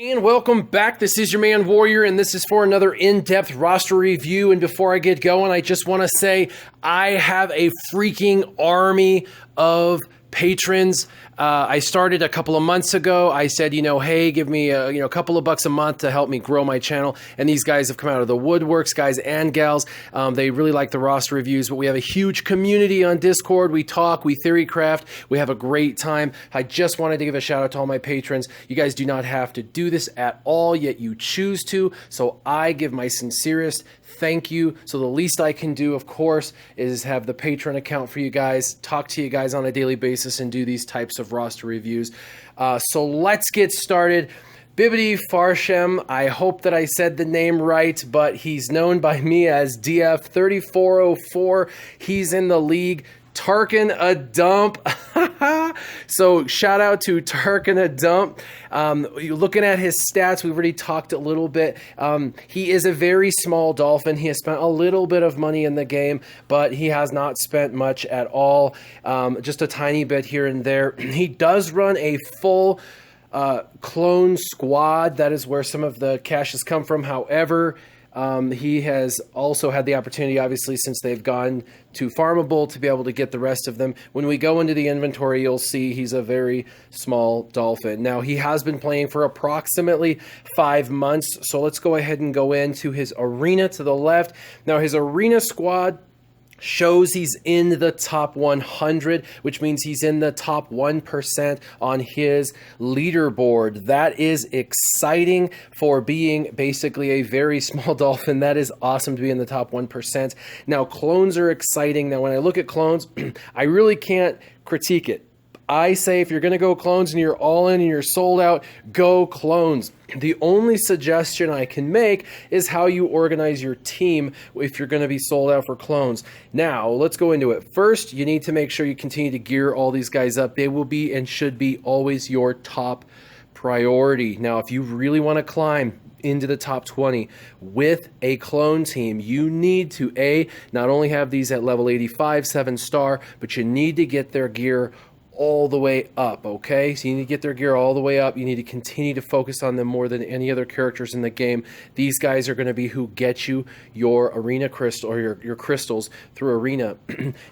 And welcome back. This is your man Warrior, and this is for another in-depth roster review. And before I get going, I just want to say I have a freaking army of patrons. I started a couple of months ago. I said, hey, give me a couple of bucks a month to help me grow my channel. And these guys have come out of the woodworks, guys and gals. They really like the roster reviews, but we have a huge community on Discord. We talk, we theory craft, we have a great time. I just wanted to give a shout out to all my patrons. You guys do not have to do this at all, yet you choose to. So I give my sincerest thank you. So the least I can do, of course, is have the Patreon account for you guys, talk to you guys on a daily basis, and do these types of roster reviews. So let's get started. Bibitty Farshem, I hope that I said the name right, but he's known by me as DF3404. He's in the league. Tarkin a dump. So shout out to Tarkin a dump. Looking at his stats, we've already talked a little bit. He is a very small dolphin. He has spent a little bit of money in the game, but he has not spent much at all. Just a tiny bit here and there. He does run a full clone squad. That is where some of the cash has come from. However, he has also had the opportunity, obviously, since they've gone to farmable, to be able to get the rest of them. When we go into the inventory, you'll see he's a very small dolphin. Now, he has been playing for approximately 5 months, so let's go ahead and go into his arena to the left. Now, his arena squad shows he's in the top 100, which means he's in the top 1% on his leaderboard. That is exciting for being basically a very small dolphin. That is awesome to be in the top 1%. Now, clones are exciting. Now, when I look at clones, I really can't critique it. I say if you're going to go clones and you're all in and you're sold out, go clones. The only suggestion I can make is how you organize your team if you're going to be sold out for clones. Now, let's go into it. First, you need to make sure you continue to gear all these guys up. They will be and should be always your top priority. Now, if you really want to climb into the top 20 with a clone team, you need to not only have these at level 85, 7-star, but you need to get their gear all the way up, okay? So you need to get their gear all the way up. You need to continue to focus on them more than any other characters in the game. These guys are going to be who get you your arena crystal or your crystals through arena.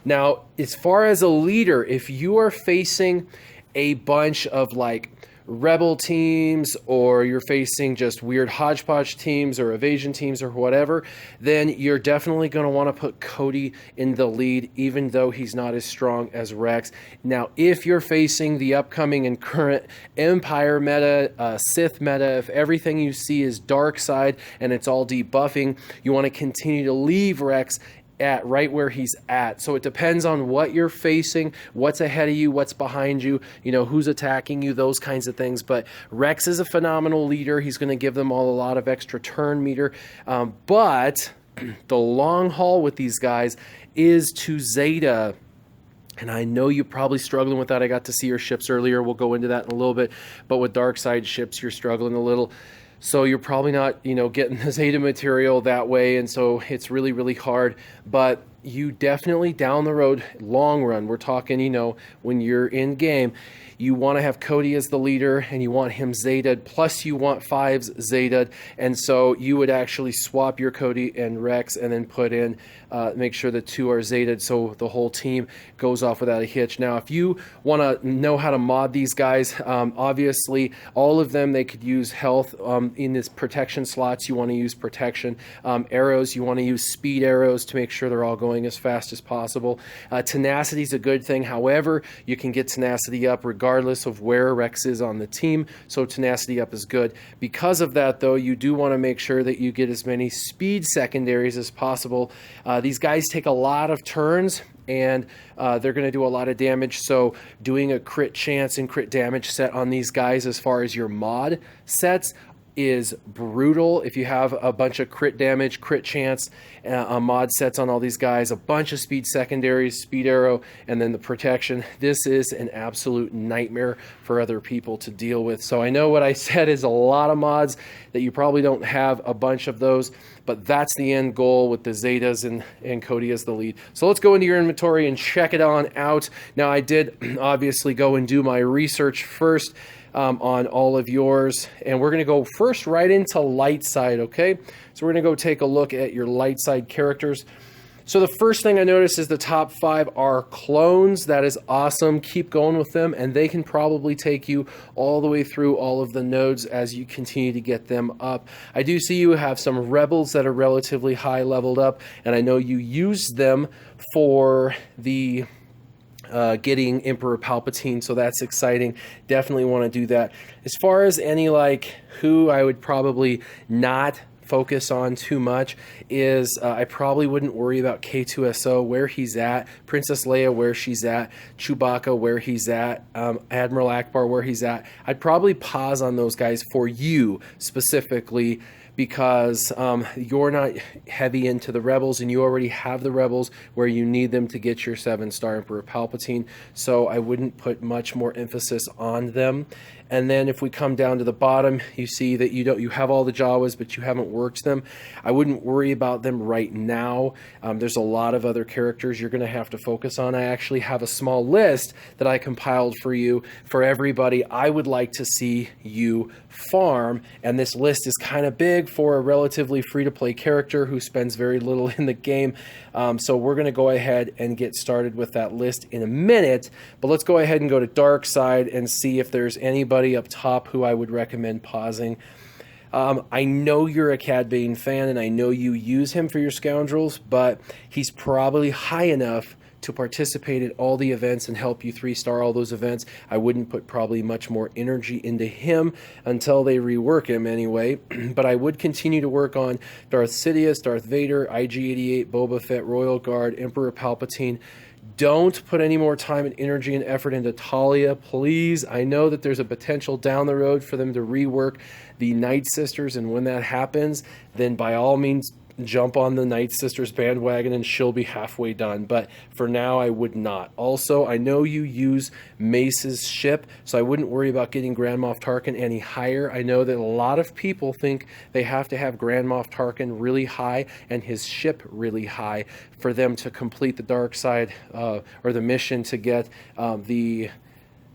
Now, as far as a leader, if you are facing a bunch of like rebel teams, or you're facing just weird hodgepodge teams or evasion teams or whatever, then you're definitely going to want to put Cody in the lead, even though he's not as strong as Rex. Now, if you're facing the upcoming and current Empire meta, Sith meta, if everything you see is dark side and it's all debuffing, you want to continue to leave Rex at right where he's at. So it depends on what you're facing, what's ahead of you, what's behind you, who's attacking you, those kinds of things. But Rex is a phenomenal leader. He's going to give them all a lot of extra turn meter. But the long haul with these guys is to Zeta. And I know you're probably struggling with that. I got to see your ships earlier. We'll go into that in a little bit. But with dark side ships, you're struggling a little. So you're probably not, getting the Zeta material that way, and so it's really, really hard. But you definitely down the road, long run, we're talking, when you're in game, you want to have Cody as the leader, and you want him Zeta'd, plus you want Fives Zeta'd, and so you would actually swap your Cody and Rex, and then put in, make sure the two are Zeta'd, so the whole team goes off without a hitch. Now, if you want to know how to mod these guys, obviously, all of them, they could use health. In this protection slots, you want to use protection. Arrows, you want to use speed arrows to make sure they're all going as fast as possible. Tenacity is a good thing. However, you can get tenacity up regardless of where Rex is on the team, so tenacity up is good. Because of that, though, you do want to make sure that you get as many speed secondaries as possible. These guys take a lot of turns, and they're going to do a lot of damage, so doing a crit chance and crit damage set on these guys as far as your mod sets is brutal. If you have a bunch of crit damage, crit chance, mod sets on all these guys, a bunch of speed secondaries, speed arrow, and then the protection, this is an absolute nightmare for other people to deal with. So I know what I said is a lot of mods that you probably don't have a bunch of those, but that's the end goal with the Zetas and Cody as the lead. So let's go into your inventory and check it on out. Now, I did obviously go and do my research first. on all of yours. And we're going to go first right into light side, okay? So we're going to go take a look at your light side characters. So the first thing I noticed is the top 5 are clones. That is awesome. Keep going with them, and they can probably take you all the way through all of the nodes as you continue to get them up. I do see you have some rebels that are relatively high leveled up, and I know you use them for the getting Emperor Palpatine, so that's exciting. Definitely want to do that. As far as any like who I would probably not focus on too much is I probably wouldn't worry about K2SO, where he's at, Princess Leia, where she's at, Chewbacca, where he's at, Admiral Akbar, where he's at. I'd probably pause on those guys for you specifically, because you're not heavy into the Rebels, and you already have the Rebels where you need them to get your 7-star Emperor Palpatine, so I wouldn't put much more emphasis on them. And then if we come down to the bottom, you see that you have all the Jawas, but you haven't worked them. I wouldn't worry about them right now. There's a lot of other characters you're going to have to focus on. I actually have a small list that I compiled for you for everybody I would like to see you farm, and this list is kind of big for a relatively free-to-play character who spends very little in the game. So we're going to go ahead and get started with that list in a minute, but let's go ahead and go to Dark Side and see if there's anybody up top who I would recommend pausing. I know you're a Cad Bane fan, and I know you use him for your scoundrels, but he's probably high enough to participate in all the events and help you 3-star all those events. I wouldn't put probably much more energy into him until they rework him anyway, but I would continue to work on Darth Sidious, Darth Vader, IG-88, Boba Fett, Royal Guard, Emperor Palpatine. Don't put any more time and energy and effort into Talia, please. I know that there's a potential down the road for them to rework the Night Sisters, and when that happens, then by all means jump on the Night Sisters bandwagon and she'll be halfway done. But for now, I would not. Also, I know you use Mace's ship, so I wouldn't worry about getting Grand Moff Tarkin any higher. I know that a lot of people think they have to have Grand Moff Tarkin really high and his ship really high for them to complete the dark side or the mission to get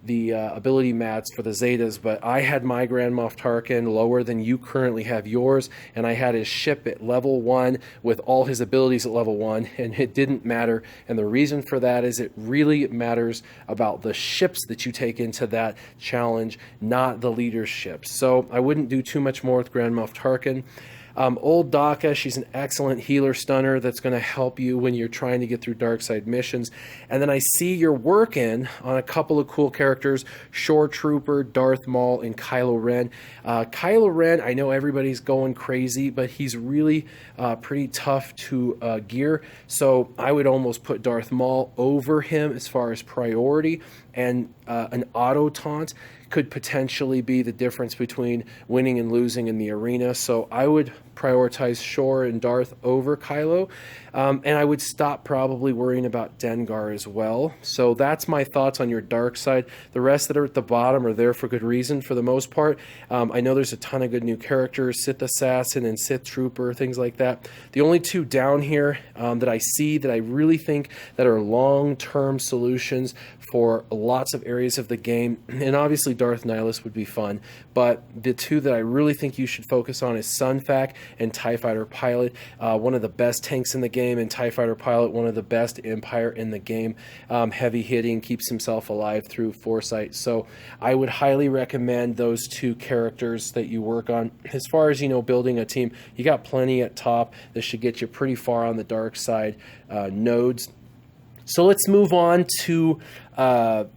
the ability mats for the Zetas, but I had my Grand Moff Tarkin lower than you currently have yours, and I had his ship at level 1 with all his abilities at level 1, and it didn't matter. And the reason for that is it really matters about the ships that you take into that challenge, not the leader's ships. So I wouldn't do too much more with Grand Moff Tarkin. Old Daka, she's an excellent healer stunner that's going to help you when you're trying to get through dark side missions. And then I see you're working on a couple of cool characters, Shore Trooper, Darth Maul, and Kylo Ren. Kylo Ren, I know everybody's going crazy, but he's really pretty tough to gear. So I would almost put Darth Maul over him as far as priority, and an auto taunt could potentially be the difference between winning and losing in the arena. So I would prioritize Shore and Darth over Kylo, and I would stop probably worrying about Dengar as well. So that's my thoughts on your dark side. The rest that are at the bottom are there for good reason for the most part. I know there's a ton of good new characters, Sith Assassin and Sith Trooper, things like that. The only two down here that I see that I really think that are long-term solutions for lots of areas of the game, and obviously Darth Nihilus would be fun, but the two that I really think you should focus on is Sunfac and TIE Fighter Pilot. One of the best tanks in the game, and TIE Fighter Pilot, one of the best Empire in the game. Heavy hitting, keeps himself alive through foresight. So I would highly recommend those two characters that you work on. As far as, building a team, you got plenty at top that should get you pretty far on the dark side nodes. So let's move on to droids.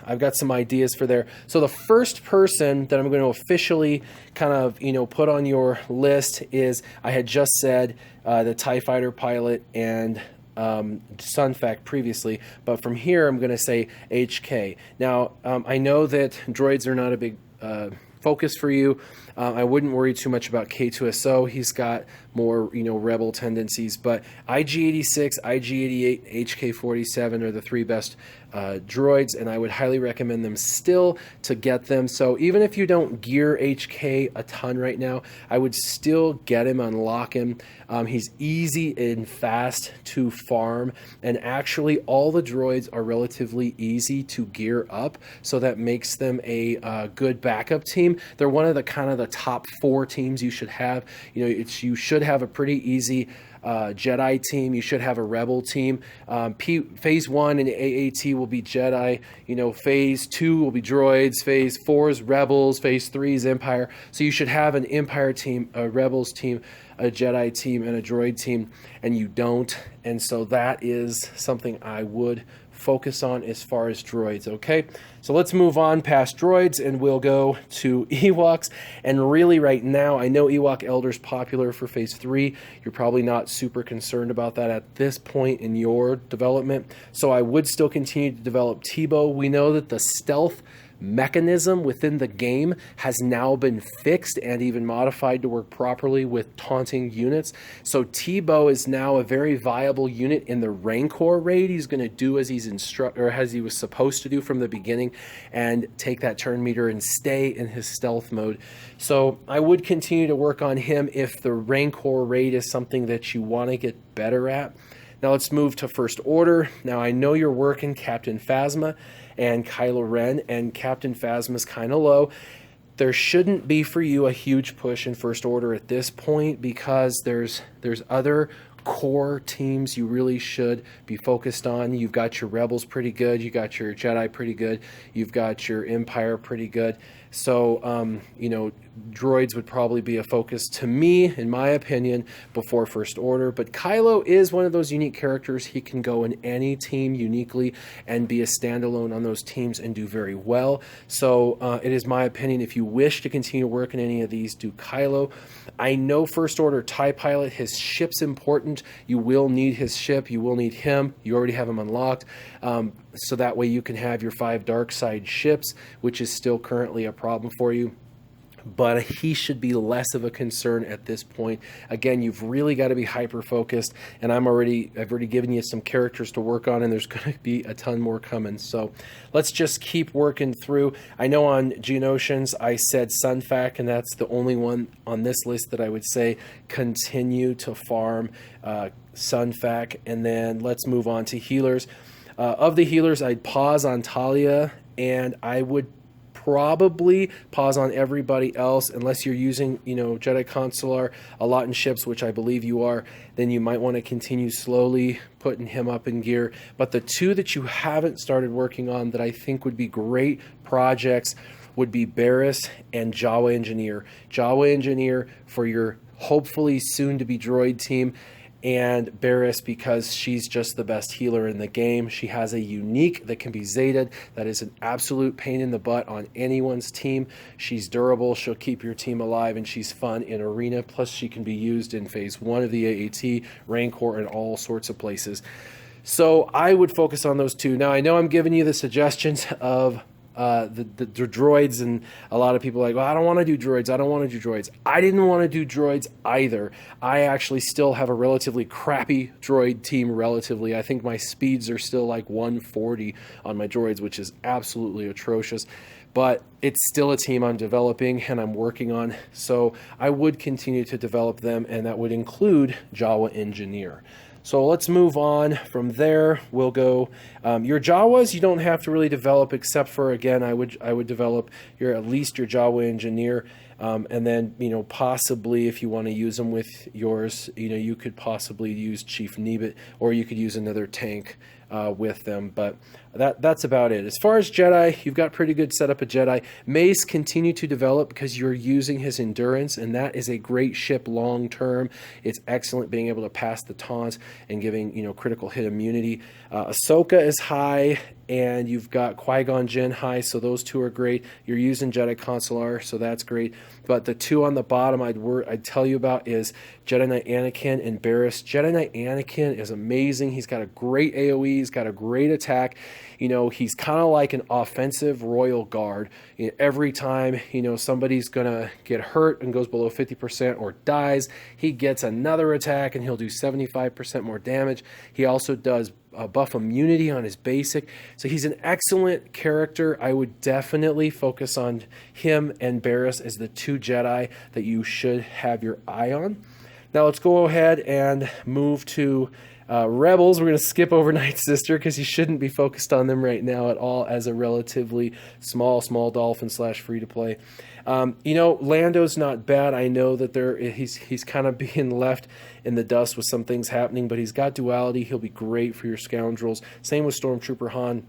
I've got some ideas for there. So the first person that I'm going to officially kind of, put on your list is, I had just said the TIE Fighter Pilot and Sunfac previously, but from here I'm going to say HK. Now, I know that droids are not a big focus for you. I wouldn't worry too much about K2SO. He's got more, rebel tendencies, but IG-86, IG-88, HK-47 are the three best droids, and I would highly recommend them still to get them. So even if you don't gear HK a ton right now, I would still get him, unlock him. He's easy and fast to farm, and actually all the droids are relatively easy to gear up, so that makes them a good backup team. They're one of the kind of the top 4 teams you should have. You should have a pretty easy Jedi team. You should have a Rebel team. Phase 1 and AAT will be Jedi. Phase 2 will be droids. Phase 4 is Rebels. Phase 3 is Empire. So you should have an Empire team, a Rebels team, a Jedi team, and a droid team, and you don't. And so that is something I would focus on as far as droids. Okay, so let's move on past droids and we'll go to Ewoks. And really right now, I know Ewok Elder's popular for phase 3. You're probably not super concerned about that at this point in your development, so I would still continue to develop Teebo. We know that the stealth mechanism within the game has now been fixed and even modified to work properly with taunting units. So Teebo is now a very viable unit in the Rancor raid. He's going to do as he's as he was supposed to do from the beginning, and take that turn meter and stay in his stealth mode. So I would continue to work on him if the Rancor raid is something that you want to get better at. Now let's move to First Order. Now I know you're working Captain Phasma and Kylo Ren, and Captain Phasma's kind of low. There shouldn't be for you a huge push in First Order at this point, because there's other core teams you really should be focused on. You've got your Rebels pretty good, you got your Jedi pretty good, you've got your Empire pretty good. So, droids would probably be a focus to me, in my opinion, before First Order. But Kylo is one of those unique characters. He can go in any team uniquely and be a standalone on those teams and do very well. So it is my opinion, if you wish to continue to work in any of these, do Kylo. I know First Order TIE Pilot, his ship's important. You will need his ship. You will need him. You already have him unlocked. So that way you can have your 5 dark side ships, which is still currently a problem for you. But he should be less of a concern at this point. Again, you've really got to be hyper focused, and I've already given you some characters to work on, and there's going to be a ton more coming. So let's just keep working through. I know on Geonosians I said Sunfac, and that's the only one on this list that I would say continue to farm Sunfac. And then let's move on to healers. Of the healers, I'd pause on Talia, and I would probably pause on everybody else unless you're using, Jedi Consular a lot in ships, which I believe you are. Then you might want to continue slowly putting him up in gear. But the 2 that you haven't started working on that I think would be great projects would be Barriss and Jawa Engineer. Jawa Engineer for your hopefully soon to be droid team, and Barriss because she's just the best healer in the game. She has a unique that can be Zetaed. That is an absolute pain in the butt on anyone's team. She's durable, she'll keep your team alive, and she's fun in arena. Plus she can be used in phase 1 of the AAT, Rancor, and all sorts of places. So I would focus on those 2. Now I know I'm giving you the suggestions of the droids, and a lot of people are like, well, I don't want to do droids. I didn't want to do droids either. I actually still have a relatively crappy droid team relatively. I think my speeds are still like 140 on my droids, which is absolutely atrocious. But it's still a team I'm developing and I'm working on. So I would continue to develop them, and that would include Jawa Engineer. So let's move on from there. We'll go your Jawas. You don't have to really develop, except for, again, I would develop at least your Jawa Engineer, and then possibly if you want to use them with yours, you could possibly use Chief Nebit, or you could use another tank with them. But that's about it. As far as Jedi, you've got pretty good setup of Jedi. Mace, continue to develop because you're using his endurance, and that is a great ship long term. It's excellent being able to pass the taunts and giving critical hit immunity. Ahsoka is high, and you've got Qui-Gon Jinn high, so those 2 are great. You're using Jedi Consular, so that's great. But the 2 on the bottom I'd tell you about is Jedi Knight Anakin and Barriss. Jedi Knight Anakin is amazing. He's got a great AoE. He's got a great attack. He's kind of like an offensive royal guard. Every time, somebody's going to get hurt and goes below 50% or dies, he gets another attack and he'll do 75% more damage. He also does buff immunity on his basic. So he's an excellent character. I would definitely focus on him and Barriss as the two Jedi that you should have your eye on. Now let's go ahead and move to Rebels. We're going to skip over Night Sister because you shouldn't be focused on them right now at all as a relatively small dolphin / free-to-play. Lando's not bad. I know that he's kind of being left in the dust with some things happening, but he's got duality. He'll be great for your scoundrels. Same with Stormtrooper Han.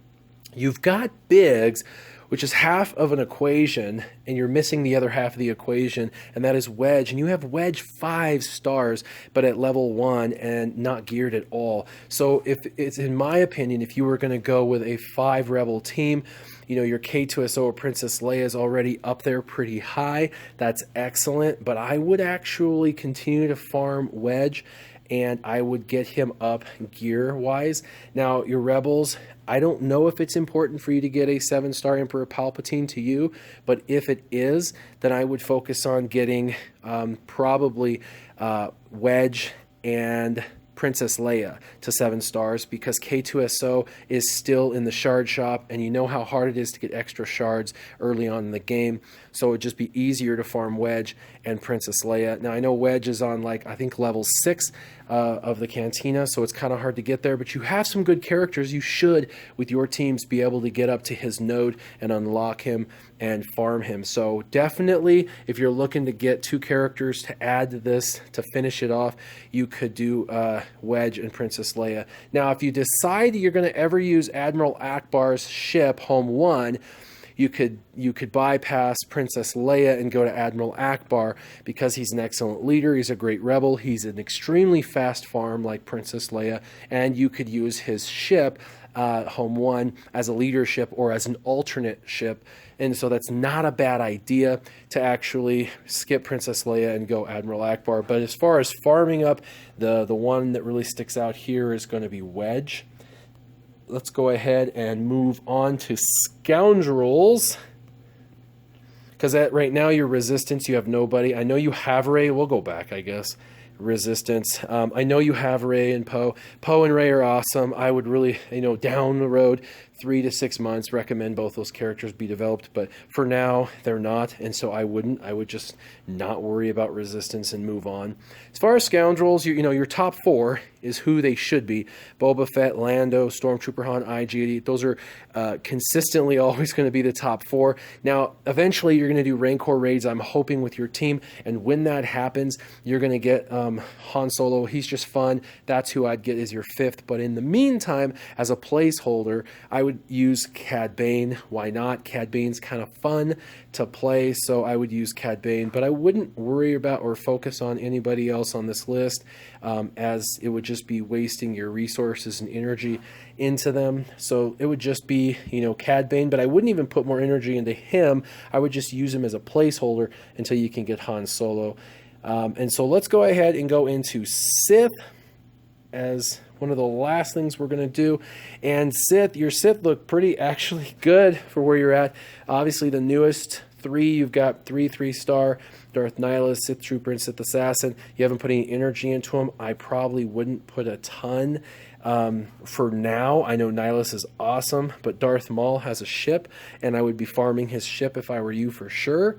You've got Biggs, which is half of an equation, and you're missing the other half of the equation, and that is Wedge. And you have Wedge 5 stars, but at level 1 and not geared at all. So if it's, in my opinion, if you were going to go with a 5 rebel team, your K2SO or Princess Leia is already up there pretty high. That's excellent, but I would actually continue to farm Wedge, and I would get him up gear-wise. Now, your Rebels, I don't know if it's important for you to get a 7-star Emperor Palpatine to you, but if it is, then I would focus on getting probably Wedge and Princess Leia to 7 stars, because K2SO is still in the shard shop, and you know how hard it is to get extra shards early on in the game. So it would just be easier to farm Wedge and Princess Leia. Now I know Wedge is on I think level 6 of the Cantina, so it's kind of hard to get there, but you have some good characters. You should, with your teams, be able to get up to his node and unlock him and farm him. So definitely, if you're looking to get 2 characters to add to this to finish it off, you could do Wedge and Princess Leia. Now, if you decide you're going to ever use Admiral Akbar's ship, Home 1, you could bypass Princess Leia and go to Admiral Akbar, because he's an excellent leader. He's a great rebel. He's an extremely fast farm like Princess Leia, and you could use his ship, Home 1, as a leadership or as an alternate ship. And so that's not a bad idea to actually skip Princess Leia and go Admiral Akbar. But as far as farming up, the one that really sticks out here is going to be Wedge. Let's go ahead and move on to Scoundrels, because right now your Resistance, you have nobody. I know you have Rey. We'll go back, I guess. Resistance. I know you have Rey and Poe. Poe and Rey are awesome. I would really, down the road, 3 to 6 months, recommend both those characters be developed, but for now they're not, and so I would just not worry about Resistance and move on. As far as Scoundrels, your top 4 is who they should be. Boba Fett, Lando, Stormtrooper Han, IG-88. Those are consistently always going to be the top 4. Now, eventually you're going to do Rancor raids, I'm hoping, with your team, and when that happens, you're going to get Han Solo. He's just fun. That's who I'd get as your 5th, but in the meantime, as a placeholder, I would use Cad Bane. Why not? Cad Bane's kind of fun to play, so I would use Cad Bane, but I wouldn't worry about or focus on anybody else on this list, as it would just be wasting your resources and energy into them. So it would just be, Cad Bane, but I wouldn't even put more energy into him. I would just use him as a placeholder until you can get Han Solo. And so let's go ahead and go into Sith as one of the last things we're going to do. And your Sith look pretty actually good for where you're at. Obviously the newest 3, you've got 3 3-star Darth Nihilus, Sith Trooper, and Sith Assassin. You haven't put any energy into them. I probably wouldn't put a ton for now. I know Nihilus is awesome, but Darth Maul has a ship, and I would be farming his ship if I were you for sure.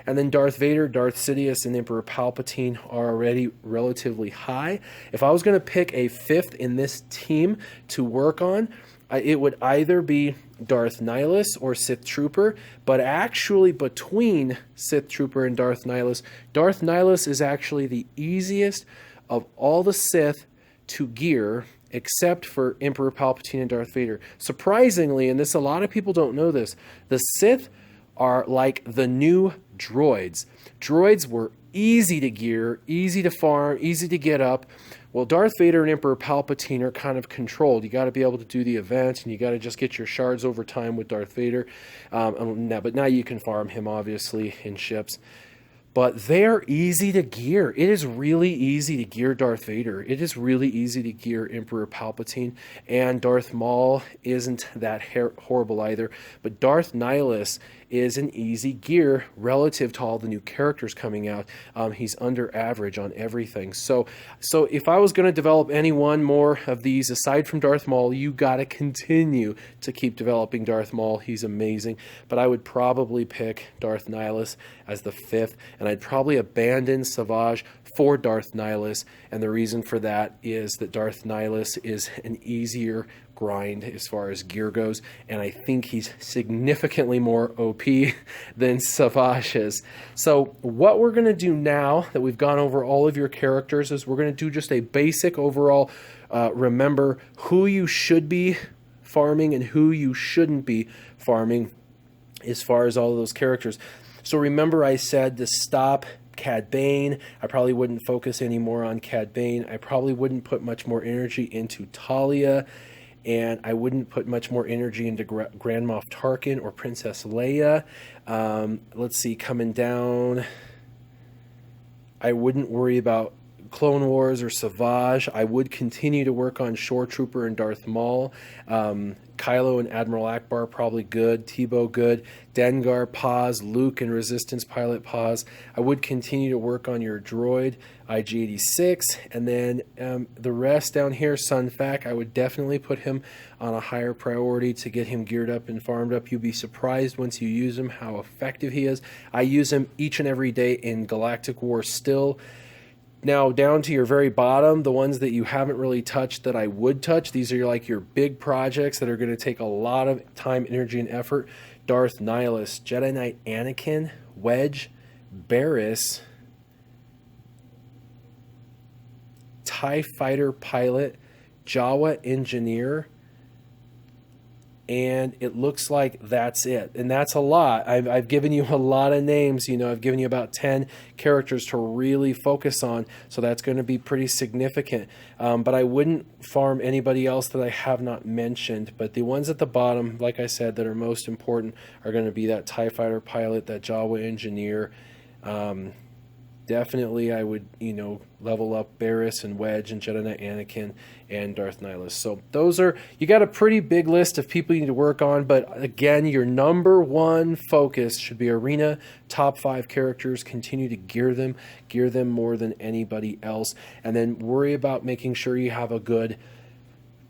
And then Darth Vader, Darth Sidious, and Emperor Palpatine are already relatively high. If I was going to pick a 5th in this team to work on, it would either be Darth Nihilus or Sith Trooper, but actually between Sith Trooper and Darth Nihilus is actually the easiest of all the Sith to gear, except for Emperor Palpatine and Darth Vader. Surprisingly, and a lot of people don't know this, the Sith are like the new droids. Droids were easy to gear, easy to farm, easy to get up. Well, Darth Vader and Emperor Palpatine are kind of controlled. You got to be able to do the events, and you got to just get your shards over time with Darth Vader. But now you can farm him, obviously, in ships. but they're easy to gear. It is really easy to gear Darth Vader. It is really easy to gear Emperor Palpatine, and Darth Maul isn't that horrible either. But Darth Nihilus is an easy gear relative to all the new characters coming out. He's under average on everything. So if I was going to develop any one more of these aside from Darth Maul, you got to continue to keep developing Darth Maul. He's amazing, but I would probably pick Darth Nihilus as the 5th, and I'd probably abandon Savage for Darth Nihilus, and the reason for that is that Darth Nihilus is an easier grind as far as gear goes, and I think he's significantly more OP than Savage is. So what we're going to do now that we've gone over all of your characters is we're going to do just a basic overall remember who you should be farming and who you shouldn't be farming as far as all of those characters. So remember I said to stop Cad Bane. I probably wouldn't focus anymore on Cad Bane. I probably wouldn't put much more energy into Talia, and I wouldn't put much more energy into Grand Moff Tarkin or Princess Leia. Let's see, coming down, I wouldn't worry about Clone Wars or Savage. I would continue to work on Shore Trooper and Darth Maul. Kylo and Admiral Akbar probably good. Tebow good. Dengar pause. Luke and Resistance Pilot pause. I would continue to work on your droid IG-86, and then the rest down here, Sun Fac, I would definitely put him on a higher priority to get him geared up and farmed up. You'll be surprised once you use him how effective he is. I use him each and every day in Galactic War still. Now, down to your very bottom, the ones that you haven't really touched that I would touch, these are like your big projects that are going to take a lot of time, energy, and effort. Darth Nihilus, Jedi Knight Anakin, Wedge, Barriss, TIE Fighter Pilot, Jawa Engineer, and it looks like that's it. And that's a lot. I've given you a lot of names. You know, I've given you about 10 characters to really focus on, so that's going to be pretty significant. But I wouldn't farm anybody else that I have not mentioned. But the ones at the bottom, like I said, that are most important are going to be that TIE Fighter Pilot, that Jawa Engineer. Definitely, I would, level up Barriss and Wedge and Jedi Knight Anakin and Darth Nihilus. So those are, you got a pretty big list of people you need to work on, but again, your number one focus should be Arena, top 5 characters, continue to gear them more than anybody else, and then worry about making sure you have a good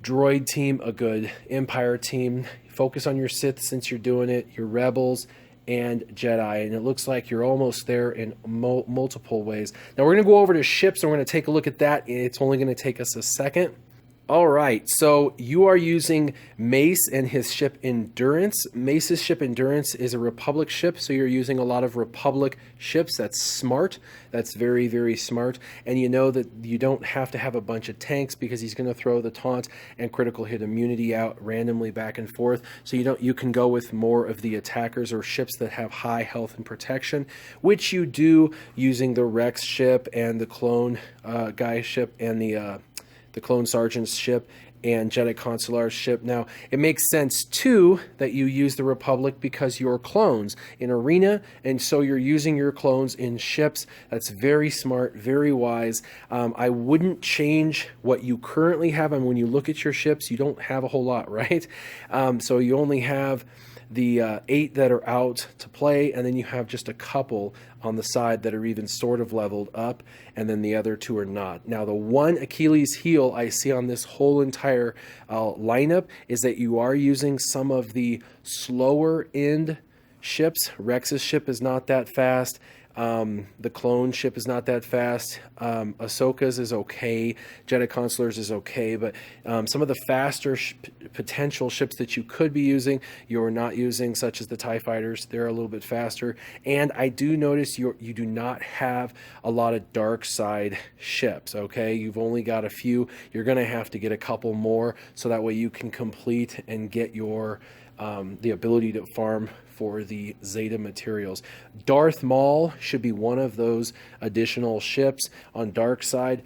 droid team, a good Empire team. Focus on your Sith since you're doing it, your Rebels, and Jedi, and it looks like you're almost there in multiple ways. Now we're going to go over to ships, and we're going to take a look at that. It's only going to take us a second. All right, so you are using Mace and his ship Endurance. Mace's ship Endurance is a Republic ship, so you're using a lot of Republic ships. That's smart. That's very, very smart. And you know that you don't have to have a bunch of tanks because he's going to throw the taunt and critical hit immunity out randomly back and forth. So you can go with more of the attackers or ships that have high health and protection, which you do using the Rex ship and the clone guy ship and the Clone Sergeant's ship and Jedi Consular's ship. Now, it makes sense, too, that you use the Republic because you're clones in Arena, and so you're using your clones in ships. That's very smart, very wise. I wouldn't change what you currently have, and when you look at your ships, you don't have a whole lot, right? So you only have the 8 that are out to play, and then you have just a couple on the side that are even sort of leveled up, and then the other 2 are not. Now, the one Achilles heel I see on this whole entire lineup is that you are using some of the slower end ships. Rex's ship is not that fast. The clone ship is not that fast. Ahsoka's is okay. Jedi Consular's is okay, but some of the faster potential ships that you could be using, you're not using, such as the TIE Fighters. They're a little bit faster. And I do notice you do not have a lot of dark side ships, okay? You've only got a few. You're going to have to get a couple more so that way you can complete and get your the ability to farm for the Zeta materials. Darth Maul should be one of those additional ships on dark side,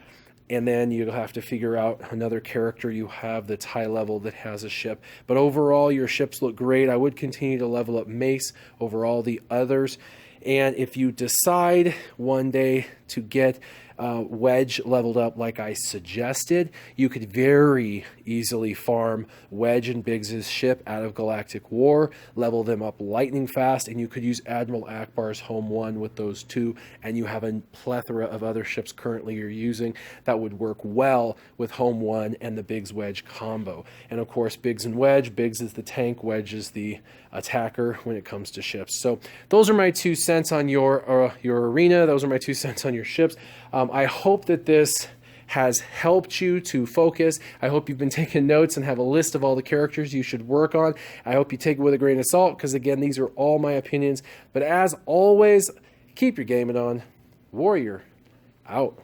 and then you'll have to figure out another character you have that's high level that has a ship. But overall, your ships look great. I would continue to level up Mace over all the others. And if you decide one day to get Wedge leveled up like I suggested, you could very easily farm Wedge and Biggs's ship out of Galactic War, level them up lightning fast, and you could use Admiral Akbar's Home 1 with those two, and you have a plethora of other ships currently you're using that would work well with Home 1 and the Biggs Wedge combo. And of course, Biggs and Wedge, Biggs is the tank, Wedge is the attacker when it comes to ships. So those are my 2 cents on your arena. Those are my 2 cents on your ships. I hope that this has helped you to focus. I hope you've been taking notes and have a list of all the characters you should work on. I hope you take it with a grain of salt, because again, these are all my opinions. But as always, keep your gaming on. Warrior out.